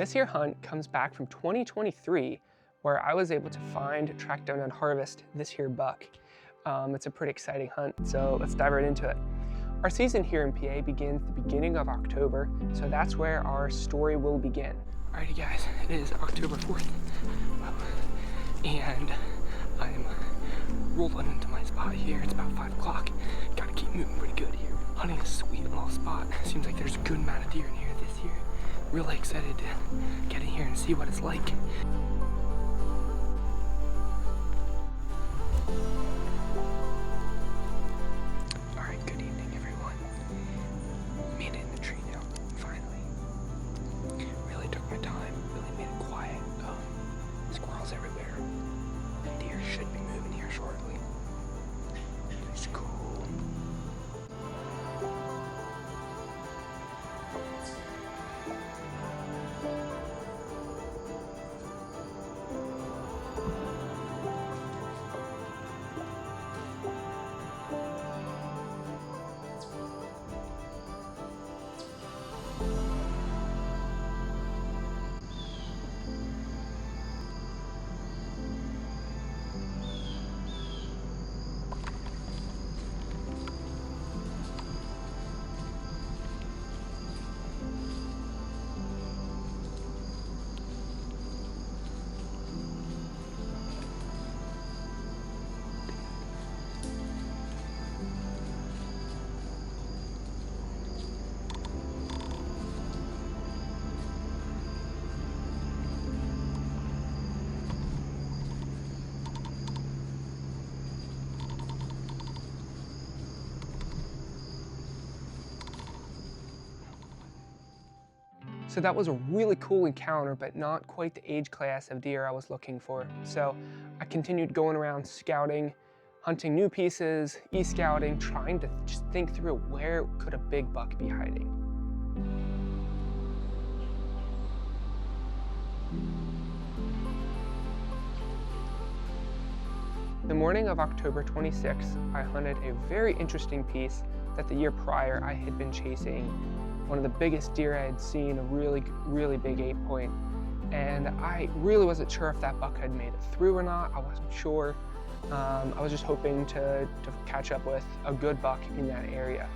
This year hunt comes back from 2023, where I was able to find, track down, and harvest this here buck. It's a pretty exciting hunt, so let's dive right into it. Our season here in PA begins the beginning of October, so that's where our story will begin. Alrighty guys, it is October 4th, and I'm rolling into my spot here. It's about 5 o'clock. Gotta keep moving pretty good here. Hunting a sweet little spot. Seems like there's a good amount of deer in here this year. Really excited to get in here and see what it's like. Alright, good evening everyone. Made it in the tree now, finally. Really took my time, really made it quiet. Squirrels everywhere. Deer should be moving here shortly. It's cool. So that was a really cool encounter, but not quite the age class of deer I was looking for. So I continued going around scouting, hunting new pieces, e-scouting, trying to just think through where could a big buck be hiding. The morning of October 26th, I hunted a very interesting piece that the year prior I had been chasing. One of the biggest deer I had seen, a really big 8-point. And I really wasn't sure if that buck had made it through or not. I wasn't sure. I was just hoping to catch up with a good buck in that area.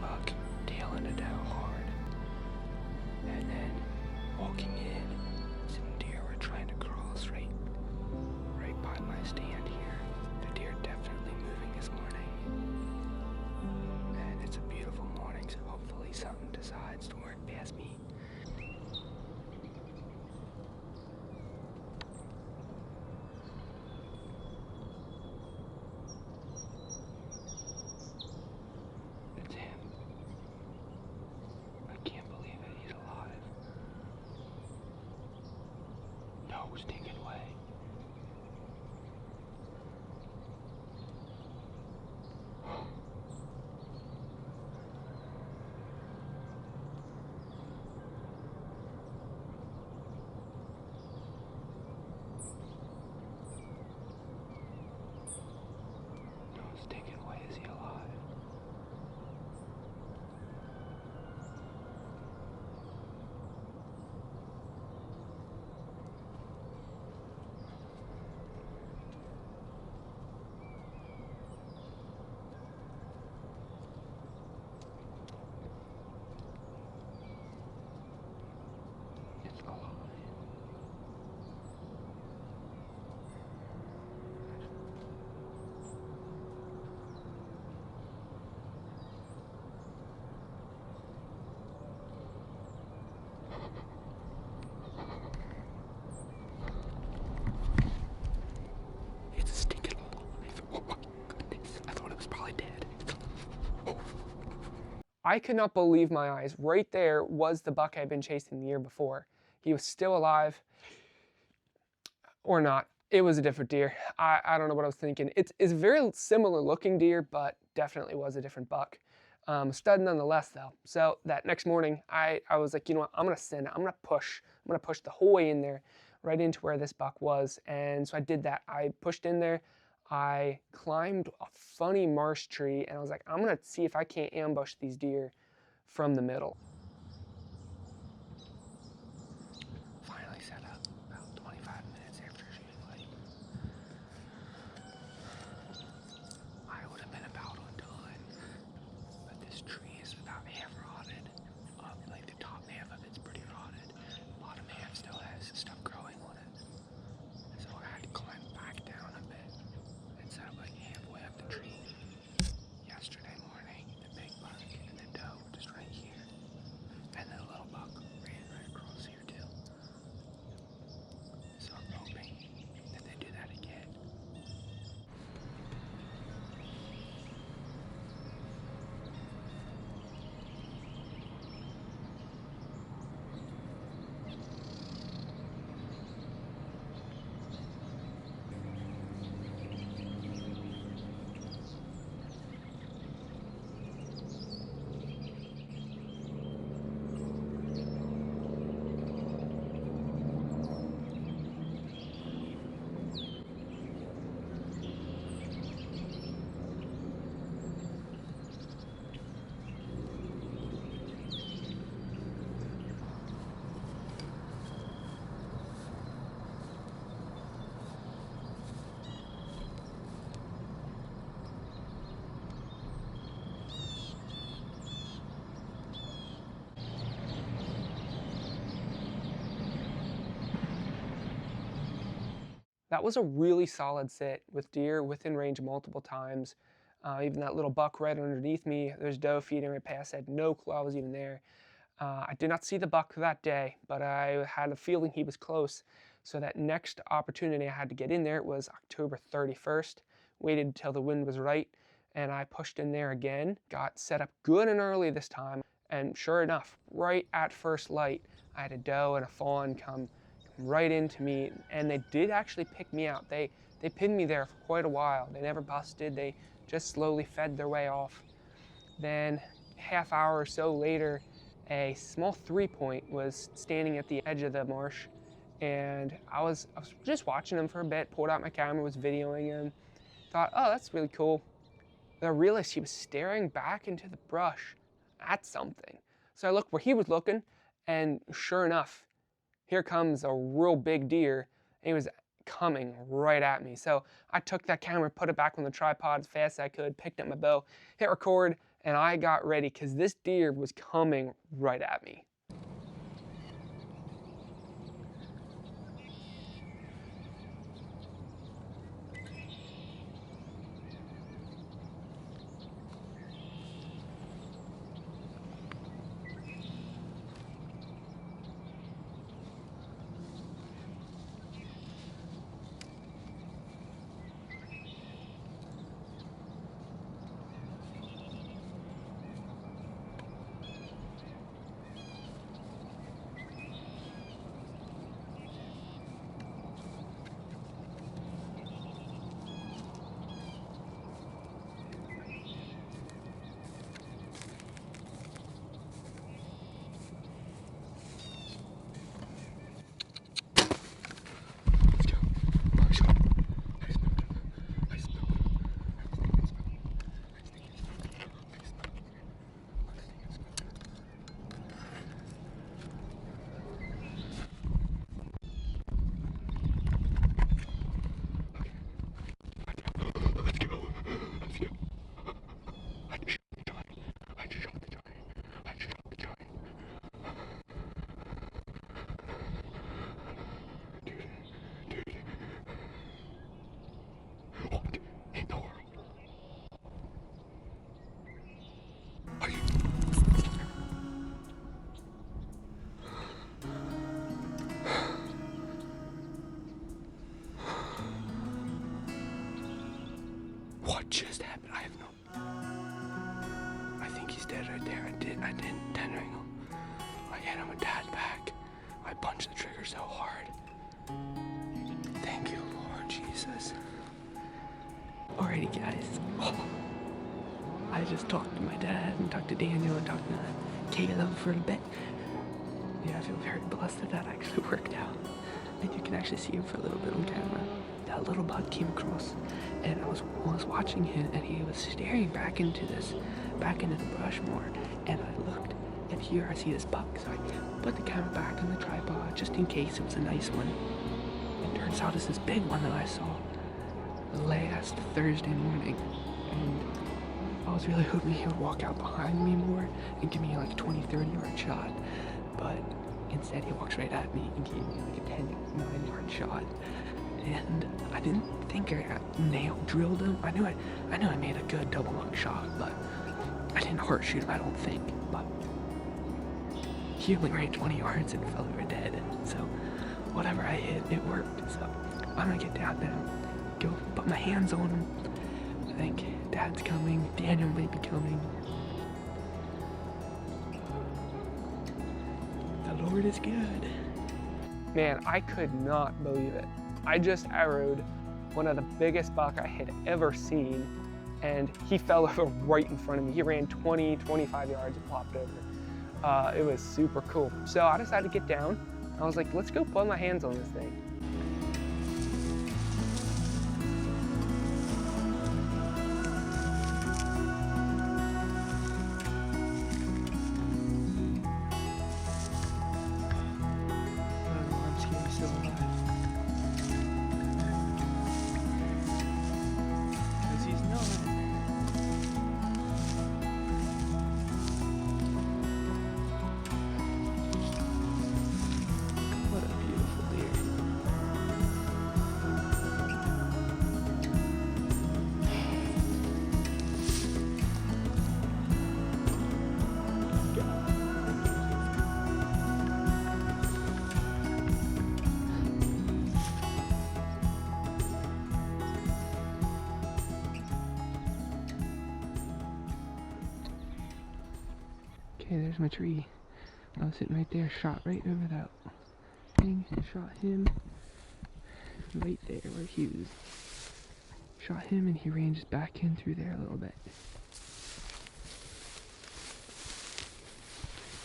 Buck tailing it down hard, and then walking in, some deer were trying to cross right I could not believe my eyes. Right there was the buck I had been chasing the year before. He was still alive, or not. It was a different deer. I don't know what I was thinking. It's a very similar looking deer, but definitely was a different buck. Stud nonetheless though. So that next morning, I was like, you know what, I'm gonna send it. I'm gonna push the whole way in there, right into where this buck was. And so I did that. I pushed in there. I climbed a funny marsh tree, and I was like, I'm gonna see if I can't ambush these deer from the middle. Finally set up about 25 minutes after shooting light. I would have been about undone, but this tree is about half rotted. Like the top half of it's pretty rotted. The bottom half still has stuff growing on it. So I had to climb back down a bit and set up like halfway up the tree. Yesterday morning, the big buck and the doe were just right here. And then a little buck ran right across here too. So I'm hoping that they do that again. That was a really solid sit with deer within range multiple times. Even that little buck right underneath me, there's doe feeding right past. I had no clue I was even there. I did not see the buck that day, but I had a feeling he was close. So that next opportunity I had to get in there was October 31st. Waited until the wind was right, and I pushed in there again. Got set up good and early this time, and sure enough, right at first light, I had a doe and a fawn come right into me, and they did actually pick me out. They pinned me there for quite a while. They never busted. They just slowly fed their way off. Then half hour or so later, a small 3-point was standing at the edge of the marsh, and I was just watching him for a bit, pulled out my camera, was videoing him, thought, oh, that's really cool. Then I realized he was staring back into the brush at something. So I looked where he was looking, and sure enough, here comes a real big deer, and he was coming right at me. So I took that camera, put it back on the tripod as fast as I could, picked up my bow, hit record, and I got ready because this deer was coming right at me. What just happened? I have no... I think he's dead. right there. I didn't 10 wrangle. I hit him with Dad back. I punched the trigger so hard. Thank you, Lord Jesus. Alrighty, guys. I just talked to my dad and talked to Daniel and talked to Caleb for a bit. Yeah, I feel very blessed that that actually worked out. And you can actually see him for a little bit on camera. That little buck came across, and I was watching him, and he was staring back into the brush more. And I looked, and here I see this buck, so I put the camera back on the tripod just in case it was a nice one. It turns out it's this big one that I saw last Thursday morning, and I was really hoping he would walk out behind me more and give me like a 20-30 yard shot, but instead he walks right at me and gave me like a 10-9 yard shot. And I didn't think I drilled him. I knew I made a good double lung shot, but I didn't heart shoot him, I don't think. But he only ran 20 yards and fell over dead. So whatever I hit, it worked. So I'm gonna get down now, go put my hands on him. I think Dad's coming, Daniel may be coming. The Lord is good. Man, I could not believe it. I just arrowed one of the biggest buck I had ever seen, and he fell over right in front of me. He ran 20, 25 yards and flopped over. It was super cool. So I decided to get down. I was like, let's go put my hands on this thing. Okay, there's my tree. I was sitting right there, shot right over that thing, and shot him right there where he was. Shot him, and he ran just back in through there a little bit.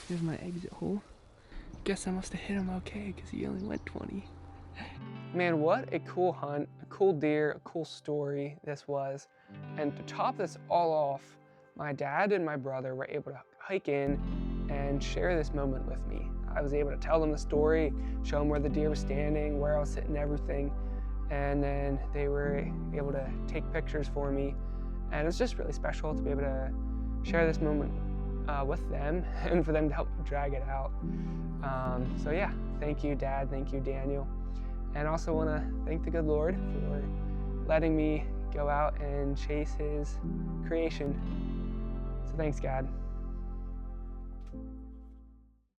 Here's my exit hole. Guess I must have hit him okay, because he only went 20. Man, what a cool hunt, a cool deer, a cool story this was. And to top this all off, my dad and my brother were able to hike in and share this moment with me. I was able to tell them the story, show them where the deer was standing, where I was sitting, everything. And then they were able to take pictures for me. And it was just really special to be able to share this moment with them and for them to help me drag it out. So yeah, thank you, Dad, thank you, Daniel. And I also want to thank the good Lord for letting me go out and chase his creation. So thanks, God.